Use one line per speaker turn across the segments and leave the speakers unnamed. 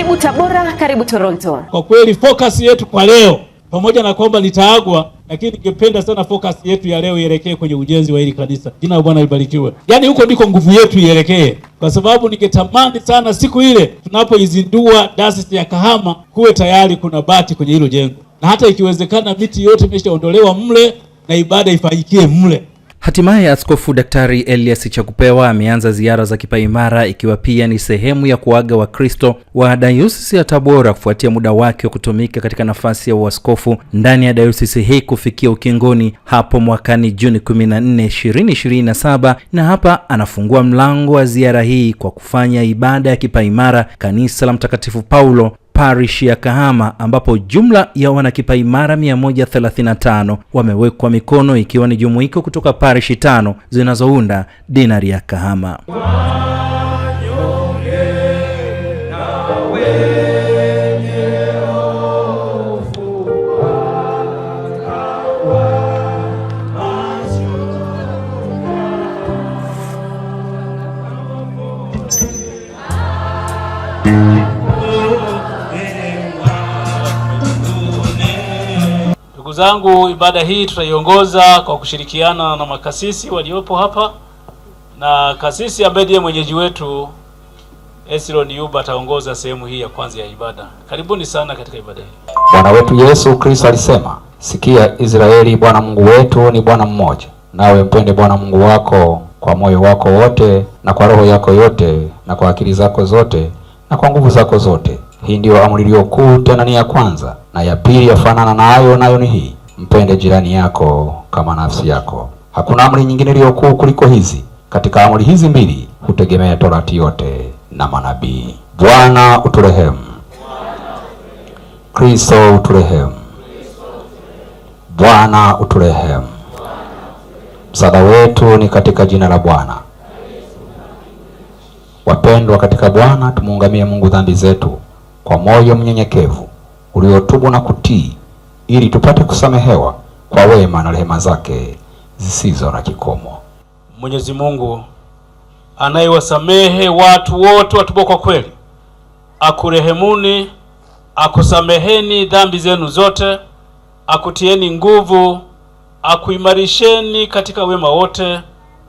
Karibu Tabora, karibu Toronto.
Kwa kweli focus yetu kwa leo, pamoja na kwamba nitaagwa, lakini ningependa sana focus yetu ya leo ielekee kwenye ujenzi wa hili kanisa. Jina la Bwana libarikiwe. Yaani huko ndiko nguvu yetu ielekee. Kwa sababu ningetamani sana siku ile tunapoizindua Dayosisi ya Kahama kuwe tayari kuna bati kwenye hilo jengo. Na hata ikiwezekana miti yote imeshaondolewa mle na ibada ifanyikie mle.
Hatimaye Askofu Daktari Elias Chakupewa ameanza ziara za kipaimara, ikiwa pia ni sehemu ya kuaga Wakristo wa Dayosisi ya Tabora kufuatia muda wake wa kutumika katika nafasi ya uaskofu ndani ya dayosisi hii kufikia ukingoni hapo mwakani Juni 14, 2027, na hapa anafungua mlango wa ziara hii kwa kufanya ibada ya kipaimara kanisa la Mtakatifu Paulo parish ya Kahama, ambapo jumla ya wanakipaimara 135 wamewekwa mikono, ikiwa ni jumuiko kutoka parish 5 zinazounda dinari ya Kahama.
Ndugu zangu, ibada hii tutaiongoza kwa kushirikiana na makasisi waliopo hapa, na kasisi ambaye ndiye mwenyeji wetu Esron Yuba ataongoza sehemu hii ya kwanza ya ibada. Karibuni sana katika ibada hii.
Bwana wetu Yesu Kristo alisema, sikia Israeli, Bwana Mungu wetu ni Bwana mmoja. Nawe mpende Bwana Mungu wako kwa moyo wako wote, na kwa roho yako yote, na kwa akili zako zote, na kwa nguvu zako zote. Hii ndio amri iliyo kuu, tena ni ya kwanza. Na ya pili yafanana nayo ni hii, mpende jirani yako kama nafsi yako. Hakuna amri nyingine iliyo kuu kuliko hizi. Katika amri hizi mbili hutegemea Torati yote na manabii. Bwana uturehemu. Kristo uturehemu. Bwana uturehemu. Msaada wetu ni katika jina la Bwana. Wapendwa katika Bwana, tumuungamie Mungu dhambi zetu kwa moyo mnyenyekevu uliotubu na kutii, ili tupate kusamehewa kwa wema na rehema zake zisizo na kikomo.
Mwenyezi Mungu anayewasamehe watu wote watubu kwa kweli, akurehemuni, akusameheni dhambi zenu zote, akutieni nguvu, akuimarisheni katika wema wote,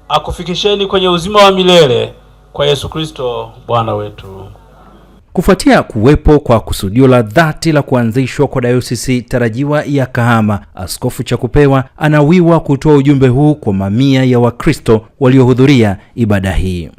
akufikisheni kwenye uzima wa milele kwa Yesu Kristo Bwana wetu.
Kufuatia kuwepo kwa kusudio la dhati la kuanzishwa kwa dayosisi tarajiwa ya Kahama, Askofu Chakupewa anawiwa kutoa ujumbe huu kwa mamia ya Wakristo waliohudhuria ibada hii.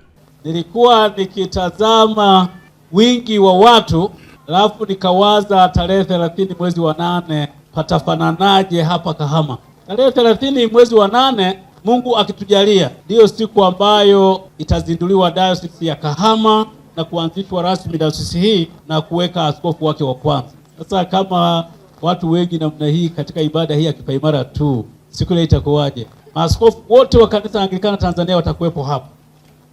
Nilikuwa nikitazama wingi wa watu, alafu nikawaza tarehe 30 mwezi wa 8 patafananaje hapa Kahama. Tarehe 30 mwezi wa 8, Mungu akitujalia, ndiyo siku ambayo itazinduliwa dayosisi ya Kahama na kuanzishwa rasmi dayosisi hii na kuweka askofu wake wa kwanza. Sasa kama watu wengi namna hii katika ibada hii ya kipaimara tu, siku ile itakuwaje? Maaskofu wote wa kanisa Anglikana Tanzania watakuwepo hapa.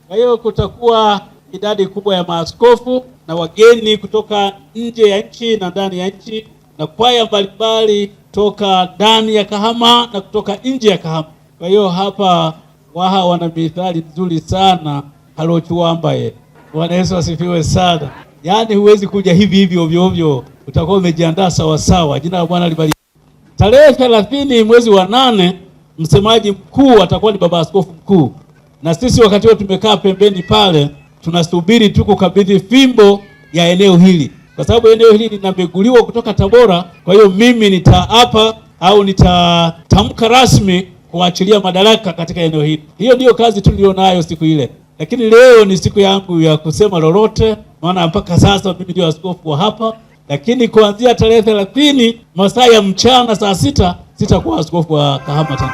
Kwa hiyo kutakuwa idadi kubwa ya maaskofu na wageni kutoka nje ya nchi na ndani ya nchi, na kwaya mbalimbali toka ndani ya Kahama na kutoka nje ya Kahama. Kwa hiyo hapa Waha wana mithali nzuri sana, halochuambaye. Bwana Yesu asifiwe sana. Yaani huwezi kuja hivi ovyo ovyo, utakuwa umejiandaa sawa sawa. Jina la Bwana libarikiwe. Tarehe 30 mwezi wa 8, msemaji mkuu atakuwa ni baba askofu mkuu, na sisi wakati huo tumekaa pembeni pale tunasubiri tu kukabidhi fimbo ya eneo hili, kwa sababu eneo hili linameguliwa kutoka Tabora. Kwa hiyo mimi nitaapa au nitatamka rasmi kuachilia madaraka katika eneo hili. Hiyo ndio kazi tulionayo siku ile. Lakini leo ni siku yangu ya kusema lolote, maana mpaka sasa mimi ndio askofu wa hapa. Lakini kuanzia tarehe 30 masaa ya mchana saa 6 sitakuwa askofu wa Kahama tena.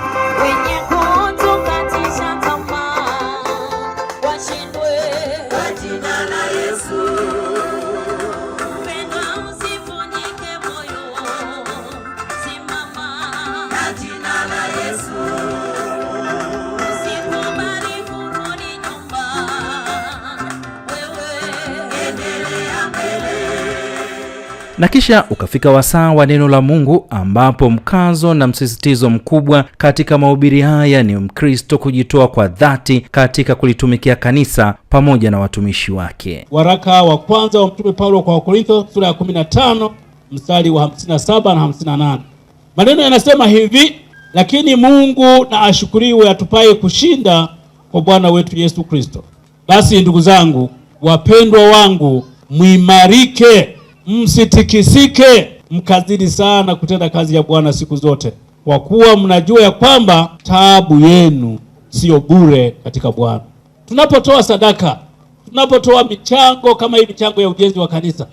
Na kisha ukafika wasaa wa neno la Mungu, ambapo mkazo na msisitizo mkubwa katika mahubiri haya ni Mkristo kujitoa kwa dhati katika kulitumikia kanisa pamoja na watumishi wake.
Waraka wa kwanza wa Mtume Paulo kwa Wakorintho sura ya 15 mstari wa 57 na 58. Maneno yanasema hivi: lakini Mungu na ashukuriwe atupaye kushinda kwa Bwana wetu Yesu Kristo. Basi ndugu zangu wapendwa wangu, muimarike, msitikisike, mkazidi sana kutenda kazi ya Bwana siku zote, kwa kuwa mnajua ya kwamba taabu yenu sio bure katika Bwana. Tunapotoa sadaka, tunapotoa michango kama hii michango ya ujenzi wa kanisa,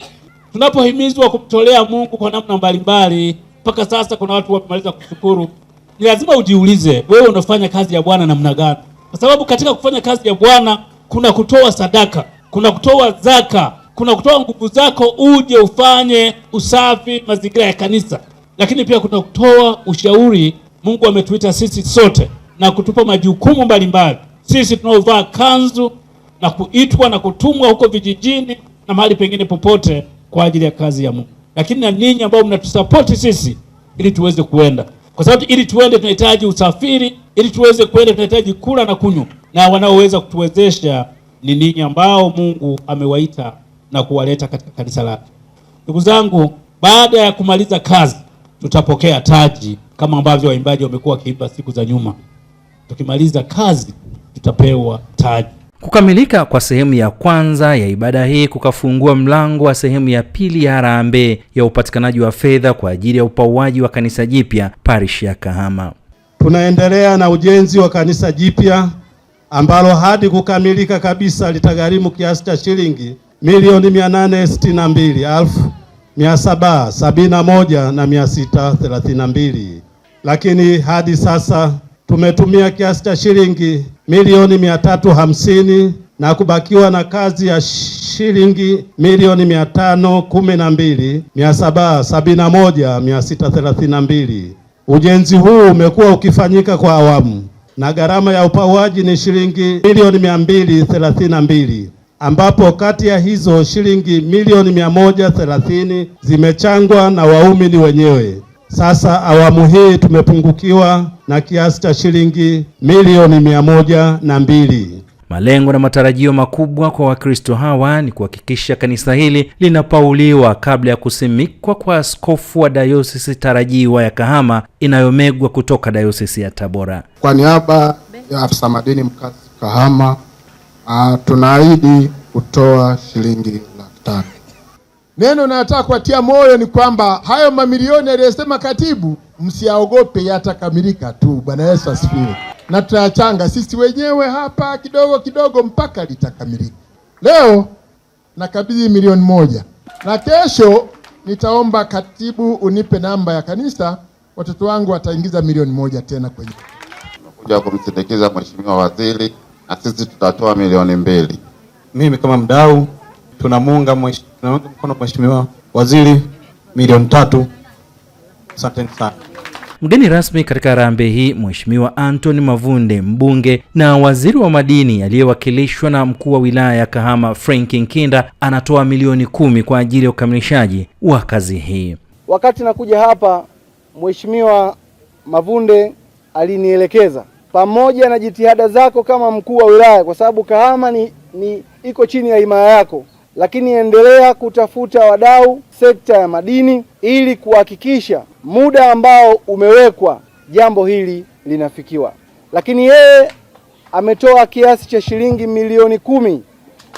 tunapohimizwa kumtolea Mungu kwa namna mbalimbali, mpaka sasa kuna watu wamemaliza kushukuru, ni lazima ujiulize, wewe unafanya kazi ya Bwana namna gani? Kwa sababu katika kufanya kazi ya Bwana kuna kutoa sadaka, kuna kutoa zaka, kuna kutoa nguvu zako uje ufanye usafi mazingira ya kanisa, lakini pia kuna kutoa ushauri. Mungu ametuita sisi sote na kutupa majukumu mbalimbali. Sisi tunaovaa kanzu na kuitwa na kutumwa huko vijijini na mahali pengine popote kwa ajili ya kazi ya Mungu. Lakini na ninyi ambao mnatusapoti sisi ili tuweze kuenda, kwa sababu ili tuende tunahitaji usafiri, ili tuweze kuenda tunahitaji kula na kunywa, na wanaoweza kutuwezesha ni ninyi ambao Mungu amewaita na kuwaleta katika kanisa lake. Ndugu zangu, baada ya kumaliza kazi tutapokea taji kama ambavyo waimbaji wamekuwa wakiimba siku za nyuma. Tukimaliza kazi tutapewa taji.
Kukamilika kwa sehemu ya kwanza ya ibada hii kukafungua mlango wa sehemu ya pili ya harambee ya upatikanaji wa fedha kwa ajili ya upauaji wa kanisa jipya parish ya Kahama.
Tunaendelea na ujenzi wa kanisa jipya ambalo hadi kukamilika kabisa litagharimu kiasi cha shilingi milioni 862,771,632, lakini hadi sasa tumetumia kiasi cha shilingi milioni 350 na kubakiwa na kazi ya shilingi milioni 512,771,632. Ujenzi huu umekuwa ukifanyika kwa awamu na gharama ya upauaji ni shilingi milioni 232, ambapo kati ya hizo shilingi milioni 130 zimechangwa na waumini wenyewe. Sasa awamu hii tumepungukiwa na kiasi cha shilingi milioni 102.
Malengo na matarajio makubwa kwa Wakristo hawa ni kuhakikisha kanisa hili linapauliwa kabla ya kusimikwa kwa askofu wa dayosisi tarajiwa ya Kahama inayomegwa kutoka dayosisi ya Tabora.
Kwa niaba ya afisa madini mkazi Kahama, tunaahidi kutoa shilingi 500,000.
Neno nataka kuatia moyo ni kwamba hayo mamilioni aliyosema katibu, msiaogope, yatakamilika tu. Bwana Yesu asifiwe. Na tutayachanga sisi wenyewe hapa kidogo kidogo mpaka litakamilika. Leo nakabidhi milioni 1 na kesho nitaomba katibu unipe namba ya kanisa, watoto wangu wataingiza milioni 1 tena kwenye.
Tunakuja kumsindikiza mheshimiwa waziri na sisi tutatoa milioni 2.
Mimi kama mdau tunamuunga mkono mheshimiwa waziri milioni 3. Asante sana.
Mgeni rasmi katika harambee hii Mheshimiwa Anthony Mavunde, mbunge na waziri wa madini aliyewakilishwa na mkuu wa wilaya ya Kahama Frank Nkinda, anatoa milioni 10 kwa ajili ya ukamilishaji wa kazi hii.
Wakati nakuja hapa, Mheshimiwa Mavunde alinielekeza, pamoja na jitihada zako kama mkuu wa wilaya, kwa sababu Kahama ni iko chini ya himaya yako, lakini endelea kutafuta wadau sekta ya madini ili kuhakikisha muda ambao umewekwa jambo hili linafikiwa. Lakini yeye ametoa kiasi cha shilingi milioni 10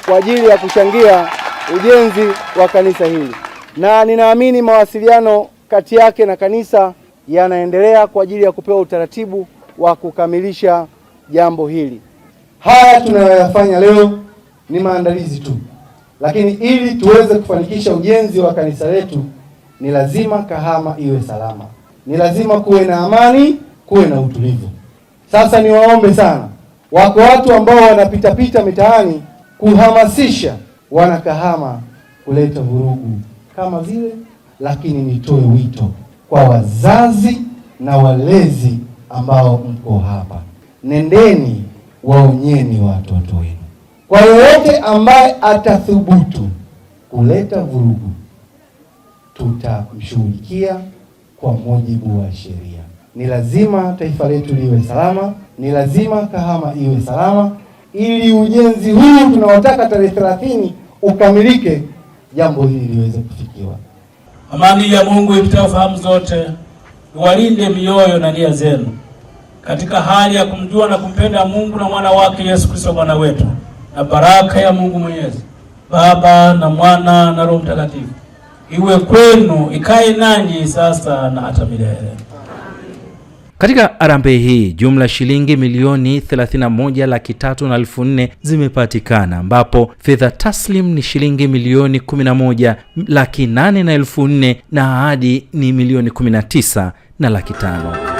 kwa ajili ya kuchangia ujenzi wa kanisa hili, na ninaamini mawasiliano kati yake na kanisa yanaendelea kwa ajili ya kupewa utaratibu wa kukamilisha jambo hili. Haya tunayoyafanya leo ni maandalizi tu, lakini ili tuweze kufanikisha ujenzi wa kanisa letu ni lazima Kahama iwe salama, ni lazima kuwe na amani, kuwe na utulivu. Sasa niwaombe sana, wako watu ambao wanapita mitaani kuhamasisha wana Kahama kuleta vurugu kama vile, lakini nitoe wito kwa wazazi na walezi ambao mko hapa, nendeni waonyeni watoto wenu. Kwa yoyote ambaye atathubutu kuleta vurugu, tutamshughulikia kwa mujibu wa sheria. Ni lazima taifa letu liwe salama, ni lazima Kahama iwe salama, ili ujenzi huu tunaotaka tarehe 30 ukamilike, jambo hili liweze kufikiwa.
Amani ya Mungu ipitayo fahamu zote iwalinde mioyo na nia zenu katika hali ya kumjua na kumpenda Mungu na mwana wake Yesu Kristo Bwana wetu, na baraka ya Mungu Mwenyezi, Baba na Mwana na Roho Mtakatifu iwe kwenu, ikae nanyi sasa na hata milele.
Katika harambee hii jumla shilingi milioni 31,304,000 zimepatikana, ambapo fedha taslim ni shilingi milioni 11,804,000 na ahadi ni milioni 19,500,000.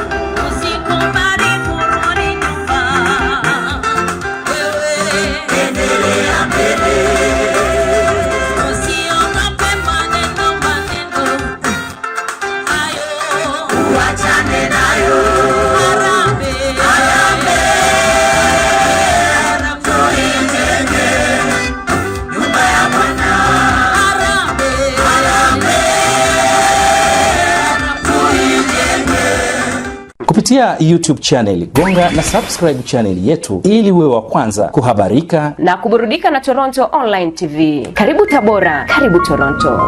Kupitia YouTube channel, gonga na subscribe channel yetu ili uwe wa kwanza kuhabarika
na kuburudika na Toronto Online TV. Karibu Tabora, karibu Toronto.